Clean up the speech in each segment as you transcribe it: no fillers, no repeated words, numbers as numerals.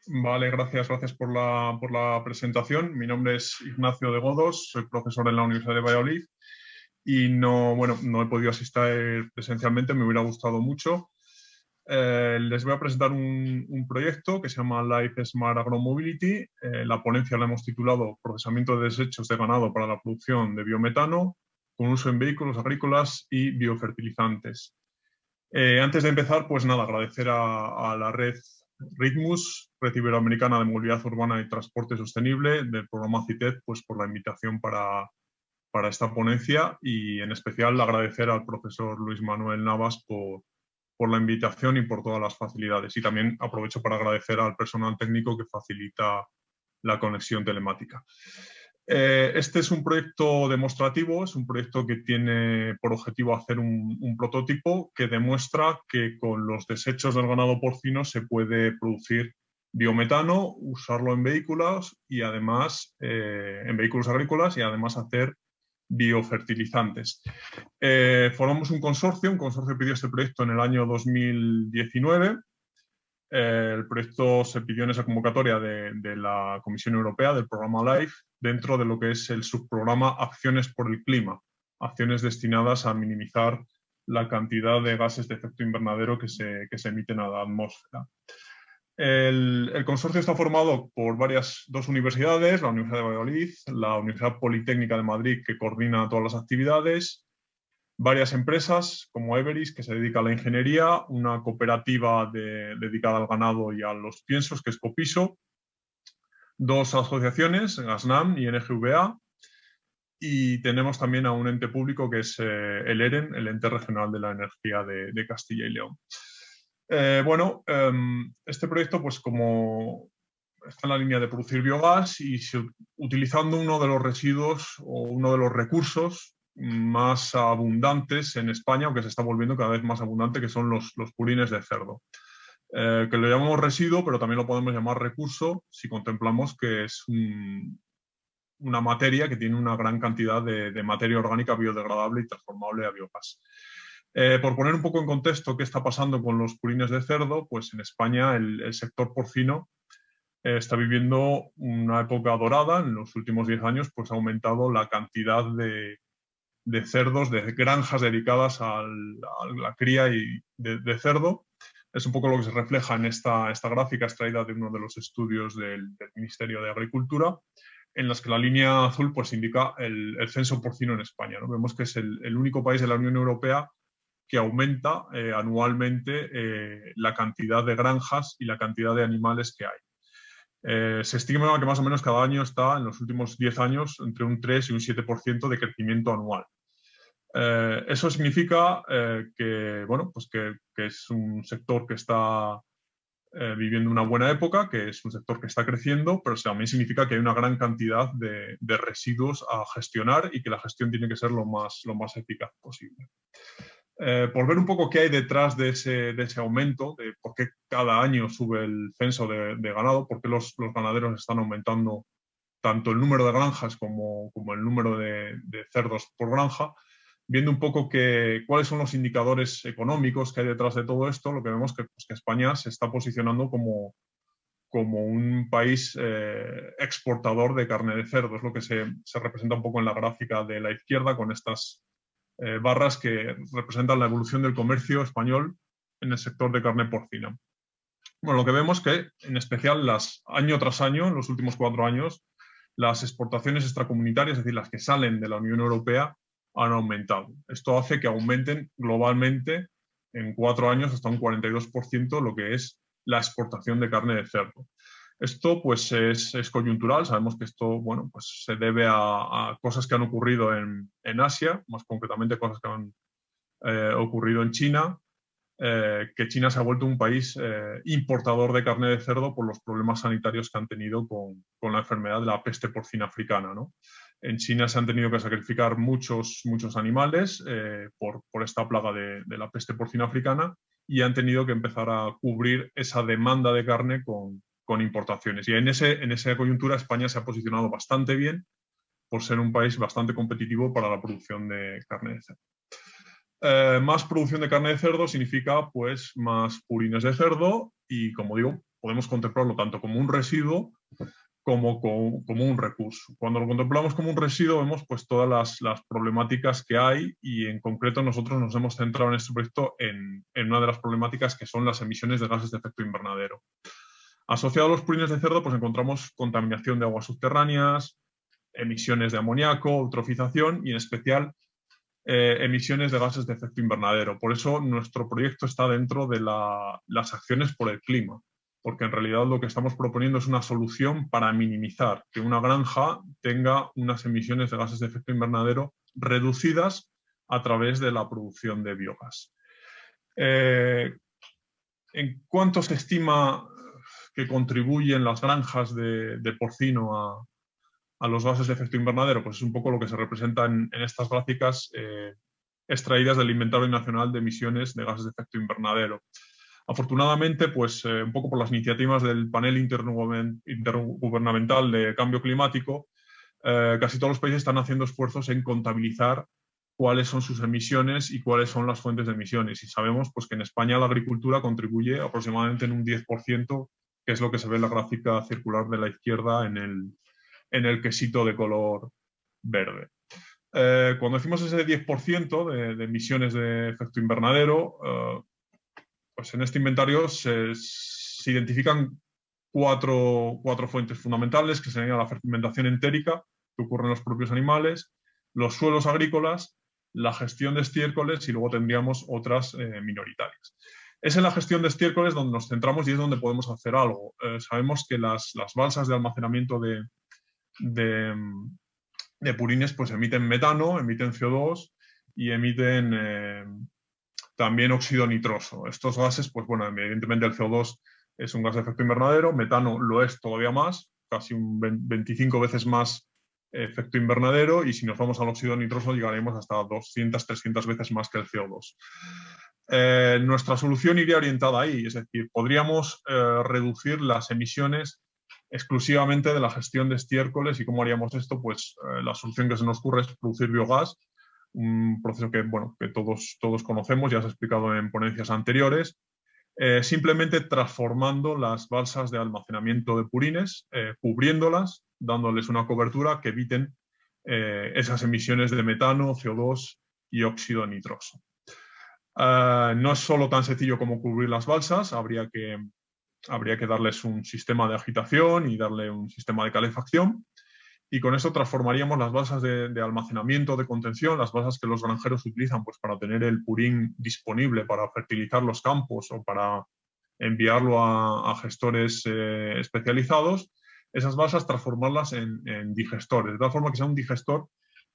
Vale, gracias por la presentación. Mi nombre es Ignacio de Godos, soy profesor en la Universidad de Valladolid y no he podido asistir presencialmente, me hubiera gustado mucho. Les voy a presentar un proyecto que se llama Life Smart Agromobility. La ponencia la hemos titulado Procesamiento de desechos de ganado para la producción de biometano con uso en vehículos agrícolas y biofertilizantes. Antes de empezar, pues nada, agradecer a la red RITMUS, Red Iberoamericana de Movilidad Urbana y Transporte Sostenible, del programa CITED, pues por la invitación para esta ponencia, y en especial agradecer al profesor Luis Manuel Navas por la invitación y por todas las facilidades. Y también aprovecho para agradecer al personal técnico que facilita la conexión telemática. Este es un proyecto demostrativo, es un proyecto que tiene por objetivo hacer un prototipo que demuestra que con los desechos del ganado porcino se puede producir biometano, usarlo en vehículos y además en vehículos agrícolas y además hacer biofertilizantes. Formamos un consorcio pidió este proyecto en el año 2019. El proyecto se pidió en esa convocatoria de la Comisión Europea, del programa LIFE, dentro de lo que es el subprograma Acciones por el Clima, acciones destinadas a minimizar la cantidad de gases de efecto invernadero que se emiten a la atmósfera. El consorcio está formado por dos universidades, la Universidad de Valladolid, la Universidad Politécnica de Madrid, que coordina todas las actividades, varias empresas como Everis, que se dedica a la ingeniería, una cooperativa dedicada al ganado y a los piensos, que es Copiso, dos asociaciones, Gasnam y NGVA, y tenemos también a un ente público que es el EREN, el Ente Regional de la Energía de Castilla y León. Este proyecto, pues como está en la línea de producir biogás y utilizando uno de los residuos o uno de los recursos más abundantes en España, aunque se está volviendo cada vez más abundante, que son los purines de cerdo. Que lo llamamos residuo, pero también lo podemos llamar recurso si contemplamos que es una materia que tiene una gran cantidad de materia orgánica biodegradable y transformable a biogás. Por poner un poco en contexto qué está pasando con los purines de cerdo, pues en España el sector porcino está viviendo una época dorada. En los últimos 10 años pues, ha aumentado la cantidad de cerdos, de granjas dedicadas a la cría de cerdo. Es un poco lo que se refleja en esta gráfica extraída de uno de los estudios del Ministerio de Agricultura, en las que la línea azul pues, indica el censo porcino en España, ¿no? Vemos que es el único país de la Unión Europea que aumenta anualmente la cantidad de granjas y la cantidad de animales que hay. Se estima que más o menos cada año está, en los últimos 10 años, entre un 3 y un 7% de crecimiento anual. Eso significa que es un sector que está viviendo una buena época, que es un sector que está creciendo, pero también significa que hay una gran cantidad de residuos a gestionar y que la gestión tiene que ser lo más eficaz posible. Por ver un poco qué hay detrás de ese aumento, de por qué cada año sube el censo de ganado, por qué los ganaderos están aumentando tanto el número de granjas como el número de cerdos por granja, viendo un poco cuáles son los indicadores económicos que hay detrás de todo esto, lo que vemos que España se está posicionando como un país exportador de carne de cerdo. Es lo que se representa un poco en la gráfica de la izquierda con estas barras que representan la evolución del comercio español en el sector de carne porcina. Bueno, lo que vemos que, en especial, año tras año, en los últimos 4 años, las exportaciones extracomunitarias, es decir, las que salen de la Unión Europea, han aumentado. Esto hace que aumenten globalmente en 4 años hasta un 42% lo que es la exportación de carne de cerdo. Esto pues es coyuntural. Sabemos que esto pues se debe a cosas que han ocurrido en Asia, más concretamente cosas que han ocurrido en China, que China se ha vuelto un país importador de carne de cerdo por los problemas sanitarios que han tenido con la enfermedad de la peste porcina africana, ¿no? En China se han tenido que sacrificar muchos animales por esta plaga de la peste porcina africana y han tenido que empezar a cubrir esa demanda de carne con importaciones. Y en esa coyuntura España se ha posicionado bastante bien por ser un país bastante competitivo para la producción de carne de cerdo. Más producción de carne de cerdo significa pues más purines de cerdo y, como digo, podemos contemplarlo tanto como un residuo como un recurso. Cuando lo contemplamos como un residuo vemos pues todas las problemáticas que hay y en concreto nosotros nos hemos centrado en este proyecto en una de las problemáticas que son las emisiones de gases de efecto invernadero. Asociado a los purines de cerdo pues encontramos contaminación de aguas subterráneas, emisiones de amoníaco, eutrofización y en especial emisiones de gases de efecto invernadero. Por eso nuestro proyecto está dentro de las acciones por el clima, porque en realidad lo que estamos proponiendo es una solución para minimizar que una granja tenga unas emisiones de gases de efecto invernadero reducidas a través de la producción de biogás. ¿En cuánto se estima que contribuyen las granjas de porcino a los gases de efecto invernadero? Pues es un poco lo que se representa en estas gráficas extraídas del Inventario Nacional de Emisiones de Gases de Efecto Invernadero. Afortunadamente, pues un poco por las iniciativas del Panel Intergubernamental de Cambio Climático, casi todos los países están haciendo esfuerzos en contabilizar cuáles son sus emisiones y cuáles son las fuentes de emisiones. Y sabemos pues, que en España la agricultura contribuye aproximadamente en un 10%, que es lo que se ve en la gráfica circular de la izquierda en el quesito de color verde. Cuando decimos ese 10% de emisiones de efecto invernadero, pues en este inventario se identifican cuatro fuentes fundamentales, que serían la fermentación entérica, que ocurre en los propios animales, los suelos agrícolas, la gestión de estiércoles y luego tendríamos otras minoritarias. Es en la gestión de estiércoles donde nos centramos y es donde podemos hacer algo. Sabemos que las balsas de almacenamiento de purines pues emiten metano, emiten CO2 y emiten también óxido nitroso. Estos gases, pues bueno, evidentemente el CO2 es un gas de efecto invernadero, metano lo es todavía más, casi un 25 veces más efecto invernadero, y si nos vamos al óxido nitroso llegaremos hasta 200, 300 veces más que el CO2. Nuestra solución iría orientada ahí, es decir, podríamos reducir las emisiones exclusivamente de la gestión de estiércoles. ¿Y cómo haríamos esto? Pues la solución que se nos ocurre es producir biogás, un proceso que, bueno, que todos conocemos, ya se ha explicado en ponencias anteriores, simplemente transformando las balsas de almacenamiento de purines, cubriéndolas, dándoles una cobertura que eviten esas emisiones de metano, CO2 y óxido nitroso. No es solo tan sencillo como cubrir las balsas, habría que darles un sistema de agitación y darle un sistema de calefacción, y con eso transformaríamos las balsas de almacenamiento, de contención, las balsas que los granjeros utilizan pues, para tener el purín disponible para fertilizar los campos o para enviarlo a gestores especializados, esas balsas transformarlas en digestores, de tal forma que sea un digestor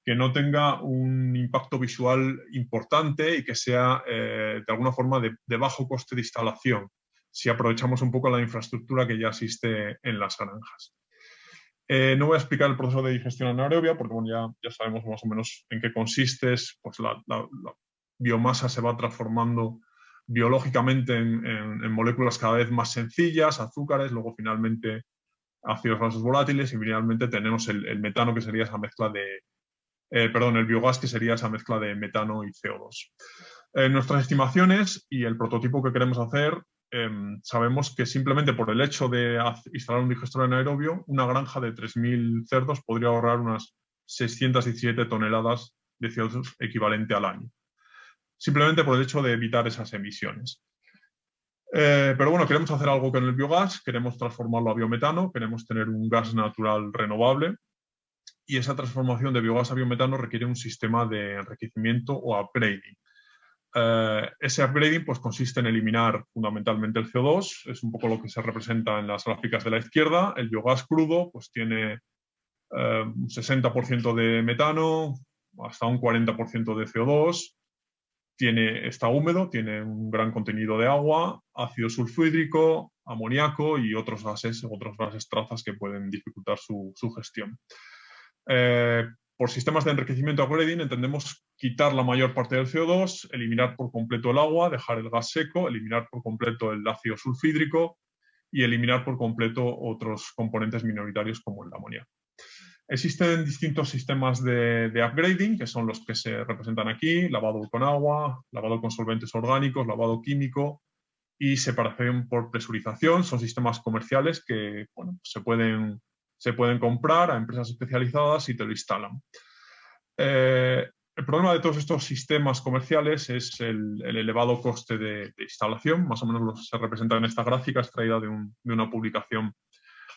que no tenga un impacto visual importante y que sea de alguna forma de bajo coste de instalación, si aprovechamos un poco la infraestructura que ya existe en las granjas. No voy a explicar el proceso de digestión anaerobia porque bueno, ya sabemos más o menos en qué consiste. Pues la biomasa se va transformando biológicamente en moléculas cada vez más sencillas, azúcares, luego finalmente ácidos grasos volátiles y finalmente tenemos el metano, que sería esa mezcla el biogás, que sería esa mezcla de metano y CO2. Nuestras estimaciones y el prototipo que queremos hacer, sabemos que simplemente por el hecho de instalar un digestor anaerobio, una granja de 3.000 cerdos podría ahorrar unas 617 toneladas de CO2 equivalente al año, simplemente por el hecho de evitar esas emisiones. Pero bueno, queremos hacer algo con el biogás, queremos transformarlo a biometano, queremos tener un gas natural renovable, y esa transformación de biogás a biometano requiere un sistema de enriquecimiento o upgrading. Ese upgrading pues, consiste en eliminar fundamentalmente el CO2, es un poco lo que se representa en las gráficas de la izquierda. El biogás crudo pues, tiene un 60% de metano, hasta un 40% de CO2, está húmedo, tiene un gran contenido de agua, ácido sulfúrico, amoníaco y otros gases trazas que pueden dificultar su gestión. Por sistemas de enriquecimiento upgrading entendemos quitar la mayor parte del CO2, eliminar por completo el agua, dejar el gas seco, eliminar por completo el ácido sulfúrico y eliminar por completo otros componentes minoritarios como el amoníaco. Existen distintos sistemas de upgrading, que son los que se representan aquí: lavado con agua, lavado con solventes orgánicos, lavado químico y separación por presurización. Son sistemas comerciales que, bueno, se pueden comprar a empresas especializadas y te lo instalan. El problema de todos estos sistemas comerciales es el elevado coste de instalación. Más o menos se representa en esta gráfica extraída de una publicación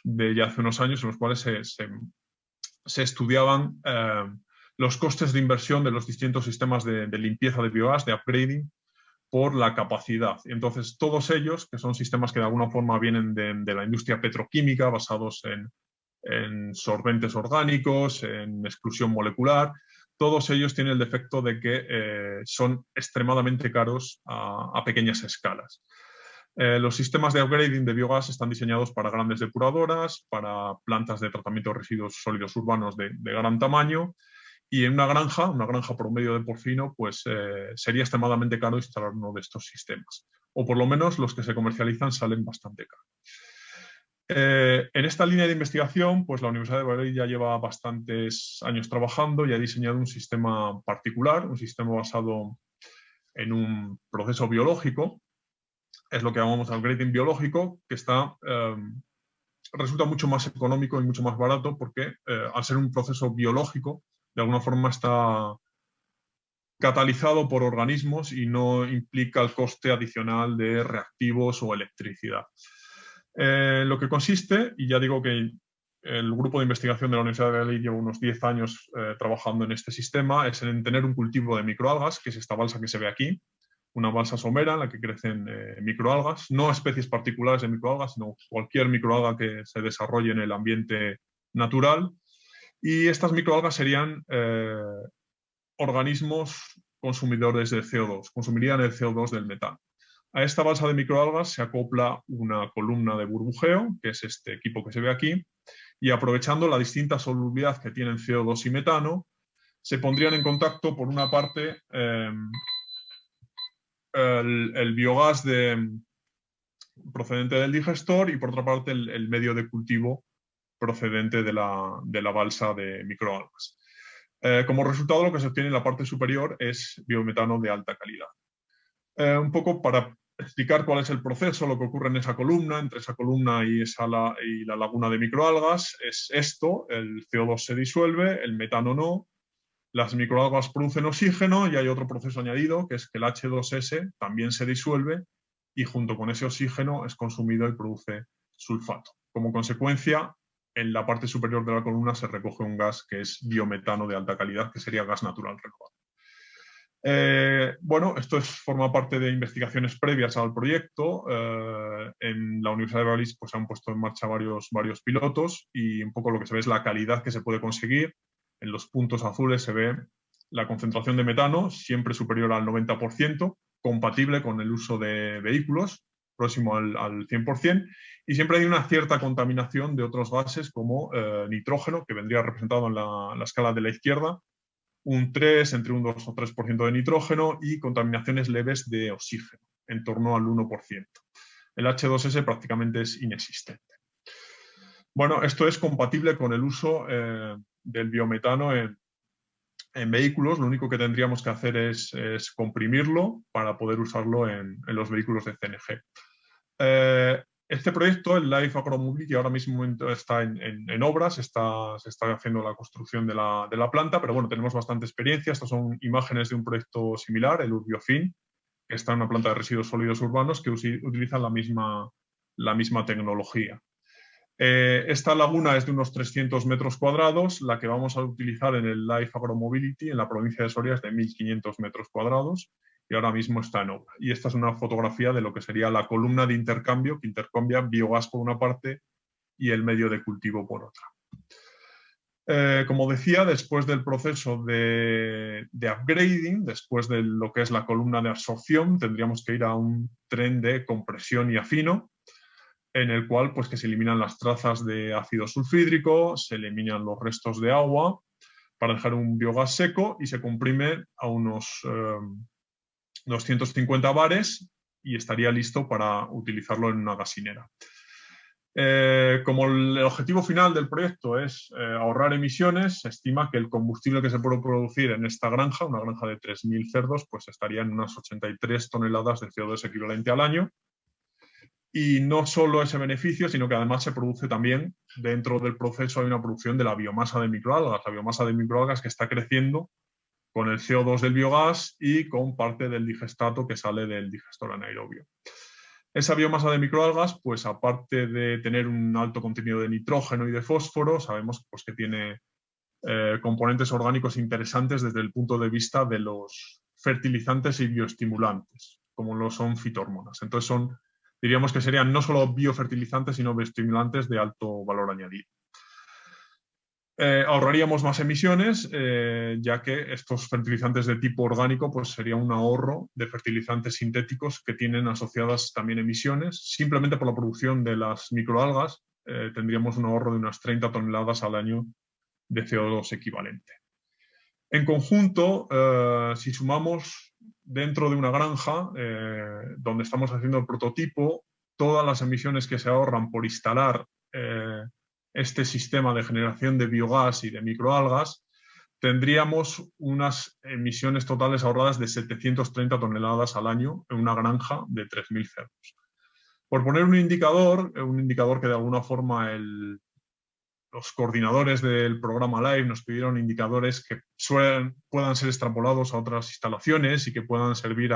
de ya hace unos años, en los cuales se estudiaban los costes de inversión de los distintos sistemas de limpieza de biogás, de upgrading, por la capacidad. Entonces, todos ellos, que son sistemas que de alguna forma vienen de la industria petroquímica, basados en solventes orgánicos, en exclusión molecular, todos ellos tienen el defecto de que son extremadamente caros a pequeñas escalas. Los sistemas de upgrading de biogás están diseñados para grandes depuradoras, para plantas de tratamiento de residuos sólidos urbanos de gran tamaño, y en una granja promedio de porcino, pues sería extremadamente caro instalar uno de estos sistemas. O por lo menos los que se comercializan salen bastante caros. En esta línea de investigación, pues la Universidad de Valladolid ya lleva bastantes años trabajando y ha diseñado un sistema particular, un sistema basado en un proceso biológico. Es lo que llamamos upgrading biológico, que resulta mucho más económico y mucho más barato porque al ser un proceso biológico, de alguna forma está catalizado por organismos y no implica el coste adicional de reactivos o electricidad. Lo que consiste, y ya digo que el grupo de investigación de la Universidad de Valladolid lleva unos 10 años trabajando en este sistema, es en tener un cultivo de microalgas, que es esta balsa que se ve aquí, una balsa somera en la que crecen microalgas, no especies particulares de microalgas, sino cualquier microalga que se desarrolle en el ambiente natural. Y estas microalgas serían organismos consumidores de CO2, consumirían el CO2 del metano. A esta balsa de microalgas se acopla una columna de burbujeo, que es este equipo que se ve aquí, y aprovechando la distinta solubilidad que tienen CO2 y metano, se pondrían en contacto, por una parte, el biogás procedente del digestor y, por otra parte, el medio de cultivo procedente de la balsa de microalgas. Como resultado, lo que se obtiene en la parte superior es biometano de alta calidad. Un poco para explicar cuál es el proceso, lo que ocurre en esa columna, entre esa columna y la laguna de microalgas, es esto: el CO2 se disuelve, el metano no, las microalgas producen oxígeno y hay otro proceso añadido, que es que el H2S también se disuelve y junto con ese oxígeno es consumido y produce sulfato. Como consecuencia, en la parte superior de la columna se recoge un gas que es biometano de alta calidad, que sería gas natural renovable. Bueno, esto forma parte de investigaciones previas al proyecto. En la Universidad de Valladolid pues, se han puesto en marcha varios pilotos y un poco lo que se ve es la calidad que se puede conseguir. En los puntos azules se ve la concentración de metano, siempre superior al 90%, compatible con el uso de vehículos, próximo al 100%, y siempre hay una cierta contaminación de otros gases como nitrógeno, que vendría representado en la escala de la izquierda, entre un 2 o 3% de nitrógeno y contaminaciones leves de oxígeno, en torno al 1%. El H2S prácticamente es inexistente. Bueno, esto es compatible con el uso del biometano en vehículos. Lo único que tendríamos que hacer es comprimirlo para poder usarlo en los vehículos de CNG. Este proyecto, el Life Agromobility, ahora mismo está en obras, se está haciendo la construcción de la planta, pero bueno, tenemos bastante experiencia. Estas son imágenes de un proyecto similar, el Urbiofin, que está en una planta de residuos sólidos urbanos que utilizan la misma tecnología. Esta laguna es de unos 300 metros cuadrados, la que vamos a utilizar en el Life Agromobility en la provincia de Soria es de 1.500 metros cuadrados y ahora mismo está en obra. Y esta es una fotografía de lo que sería la columna de intercambio, que intercambia biogás por una parte y el medio de cultivo por otra. Como decía, después del proceso de upgrading, después de lo que es la columna de absorción, tendríamos que ir a un tren de compresión y afino, en el cual pues, que se eliminan las trazas de ácido sulfídrico, se eliminan los restos de agua para dejar un biogás seco y se comprime a unos 250 bares y estaría listo para utilizarlo en una gasinera. Como el objetivo final del proyecto es ahorrar emisiones, se estima que el combustible que se puede producir en esta granja, una granja de 3.000 cerdos, pues estaría en unas 83 toneladas de CO2 equivalente al año. Y no solo ese beneficio, sino que además se produce también, dentro del proceso hay una producción de la biomasa de microalgas. La biomasa de microalgas que está creciendo con el CO2 del biogás y con parte del digestato que sale del digestor anaerobio. Esa biomasa de microalgas, pues aparte de tener un alto contenido de nitrógeno y de fósforo, sabemos pues, que tiene componentes orgánicos interesantes desde el punto de vista de los fertilizantes y bioestimulantes, como lo son fitohormonas. Entonces diríamos que serían no solo biofertilizantes, sino bioestimulantes de alto valor añadido. Ahorraríamos más emisiones, ya que estos fertilizantes de tipo orgánico pues sería un ahorro de fertilizantes sintéticos que tienen asociadas también emisiones. Simplemente por la producción de las microalgas tendríamos un ahorro de unas 30 toneladas al año de CO2 equivalente. En conjunto, si sumamos dentro de una granja donde estamos haciendo el prototipo, todas las emisiones que se ahorran por instalar este sistema de generación de biogás y de microalgas, tendríamos unas emisiones totales ahorradas de 730 toneladas al año en una granja de 3.000 cerdos. Por poner un indicador que de alguna forma los coordinadores del programa LIFE nos pidieron indicadores que puedan ser extrapolados a otras instalaciones y que puedan servir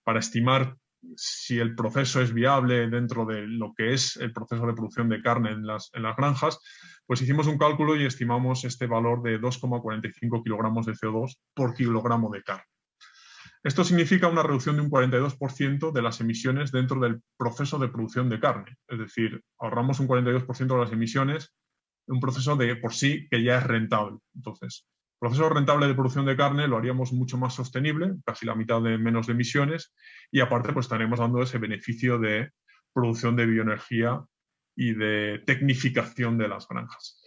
para estimar si el proceso es viable dentro de lo que es el proceso de producción de carne en las granjas, pues hicimos un cálculo y estimamos este valor de 2,45 kilogramos de CO2 por kilogramo de carne. Esto significa una reducción de un 42% de las emisiones dentro del proceso de producción de carne. Es decir, ahorramos un 42% de las emisiones en un proceso de por sí que ya es rentable. Entonces, el proceso rentable de producción de carne lo haríamos mucho más sostenible, casi la mitad de menos de emisiones, y aparte pues estaremos dando ese beneficio de producción de bioenergía y de tecnificación de las granjas.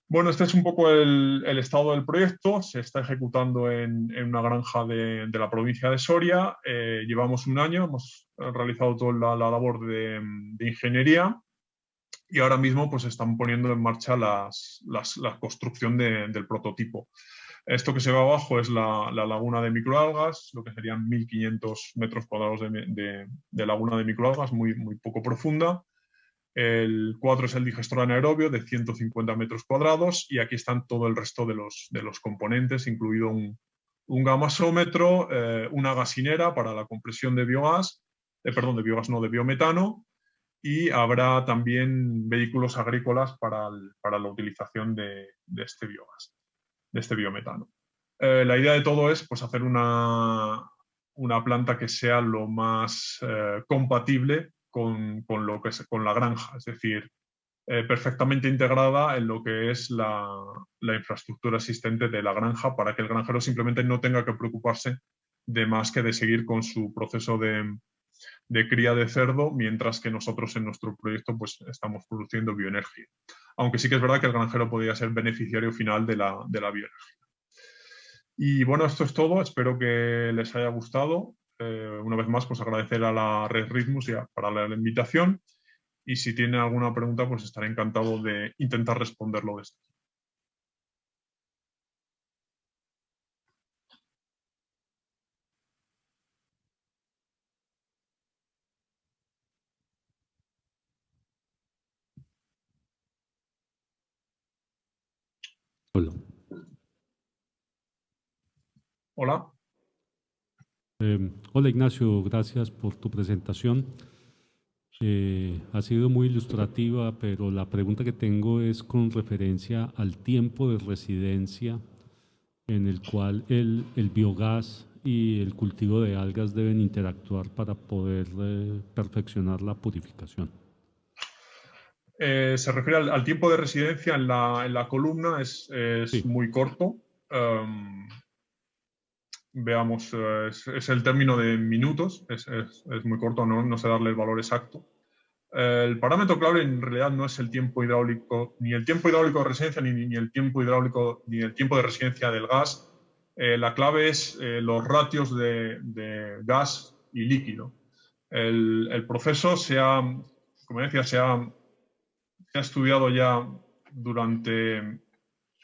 Bueno, este es un poco el estado del proyecto. Se está ejecutando en una granja de la provincia de Soria. Llevamos un año, hemos realizado toda la labor de ingeniería y ahora mismo pues están poniendo en marcha la construcción del prototipo. Esto que se ve abajo es la laguna de microalgas, lo que serían 1.500 metros cuadrados de laguna de microalgas, muy poco profunda. El 4 es el digestor anaerobio de 150 metros cuadrados y aquí están todo el resto de los componentes, incluido un gamasómetro, una gasinera para la compresión de biogás, de biometano, y habrá también vehículos agrícolas para la utilización de este biogás, de este biometano. La idea de todo es pues, hacer una planta que sea lo más compatible con la granja, es decir, perfectamente integrada en lo que es la infraestructura existente de la granja para que el granjero simplemente no tenga que preocuparse de más que de seguir con su proceso de cría de cerdo, mientras que nosotros en nuestro proyecto pues, estamos produciendo bioenergía. Aunque sí que es verdad que el granjero podría ser beneficiario final de la bioenergía. Y bueno, esto es todo. Espero que les haya gustado. Una vez más, pues agradecer a la Red Ritmus para la invitación. Y si tienen alguna pregunta, pues estaré encantado de intentar responderlo desde aquí. Hola. Hola. Hola Ignacio, gracias por tu presentación. Ha sido muy ilustrativa, pero la pregunta que tengo es con referencia al tiempo de residencia en el cual el biogás y el cultivo de algas deben interactuar para poder perfeccionar la purificación. Se refiere al tiempo de residencia en la columna, es Sí. muy corto. Veamos, es el término de minutos, es muy corto, no sé darle el valor exacto. El parámetro clave en realidad no es el tiempo hidráulico, ni el tiempo hidráulico de residencia, ni el tiempo hidráulico, ni el tiempo de residencia del gas. La clave es los ratios de gas y líquido. El proceso como decía, se ha estudiado ya durante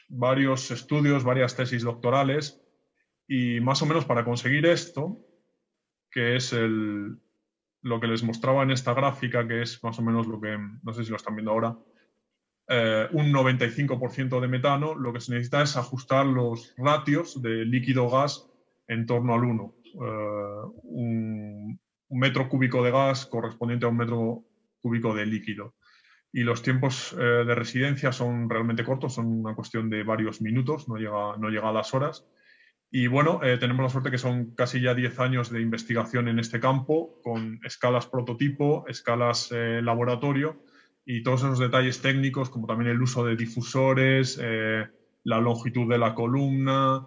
varios estudios, varias tesis doctorales, y más o menos para conseguir esto, que es lo que les mostraba en esta gráfica, que es más o menos lo que, no sé si lo están viendo ahora, un 95% de metano, lo que se necesita es ajustar los ratios de líquido-gas en torno al 1. Un metro cúbico de gas correspondiente a un metro cúbico de líquido. Y los tiempos de residencia son realmente cortos, son una cuestión de varios minutos, no llega a las horas. Y bueno, tenemos la suerte que son casi ya 10 años de investigación en este campo, con escalas prototipo, escalas laboratorio, y todos esos detalles técnicos, como también el uso de difusores, la longitud de la columna,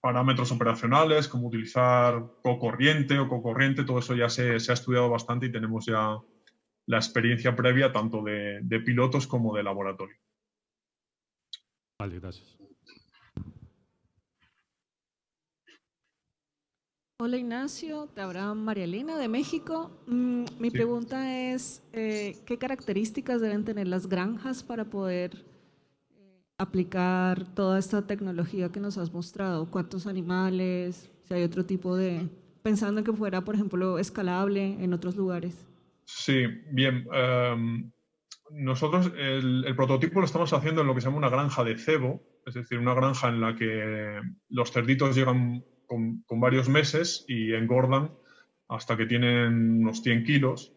parámetros operacionales, como utilizar cocorriente o cocorriente, todo eso ya se ha estudiado bastante y tenemos ya la experiencia previa tanto de pilotos como de laboratorio. Vale, gracias. Hola Ignacio, te habla María Elena de México. Mi pregunta es, ¿qué características deben tener las granjas para poder aplicar toda esta tecnología que nos has mostrado? ¿Cuántos animales? Si hay otro tipo de… Pensando en que fuera, por ejemplo, escalable en otros lugares. Sí, bien. Nosotros el prototipo lo estamos haciendo en lo que se llama una granja de cebo, es decir, una granja en la que los cerditos llegan con varios meses y engordan hasta que tienen unos 100 kilos,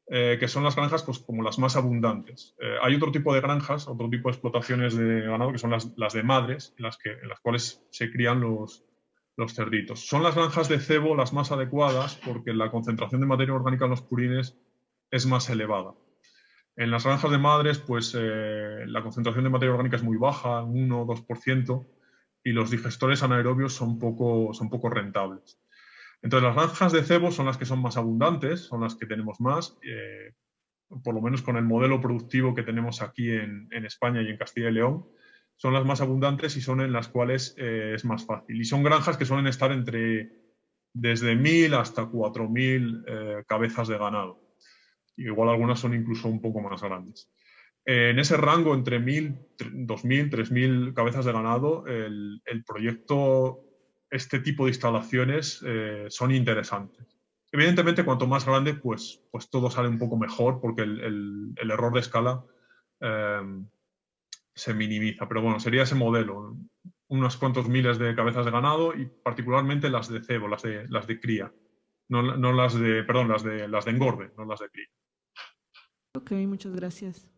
que son las granjas pues, como las más abundantes. Hay otro tipo de granjas, otro tipo de explotaciones de ganado, que son las de madres, en las cuales se crían los cerditos. Son las granjas de cebo las más adecuadas porque la concentración de materia orgánica en los purines es más elevada. En las granjas de madres, pues la concentración de materia orgánica es muy baja, 1 o 2%, y los digestores anaerobios son poco rentables. Entonces, las granjas de cebo son las que son más abundantes, son las que tenemos más, por lo menos con el modelo productivo que tenemos aquí en España y en Castilla y León, son las más abundantes y son en las cuales es más fácil. Y son granjas que suelen estar desde 1.000 hasta 4.000 cabezas de ganado. Igual algunas son incluso un poco más grandes. En ese rango, entre 1.000, 2.000, 3.000 cabezas de ganado, el proyecto, este tipo de instalaciones son interesantes. Evidentemente, cuanto más grande, pues todo sale un poco mejor porque el error de escala se minimiza. Pero bueno, sería ese modelo, unos cuantos miles de cabezas de ganado y particularmente las de cebo, las de cría. No las de, perdón, las de engorde, no las de cría. Ok, muchas gracias.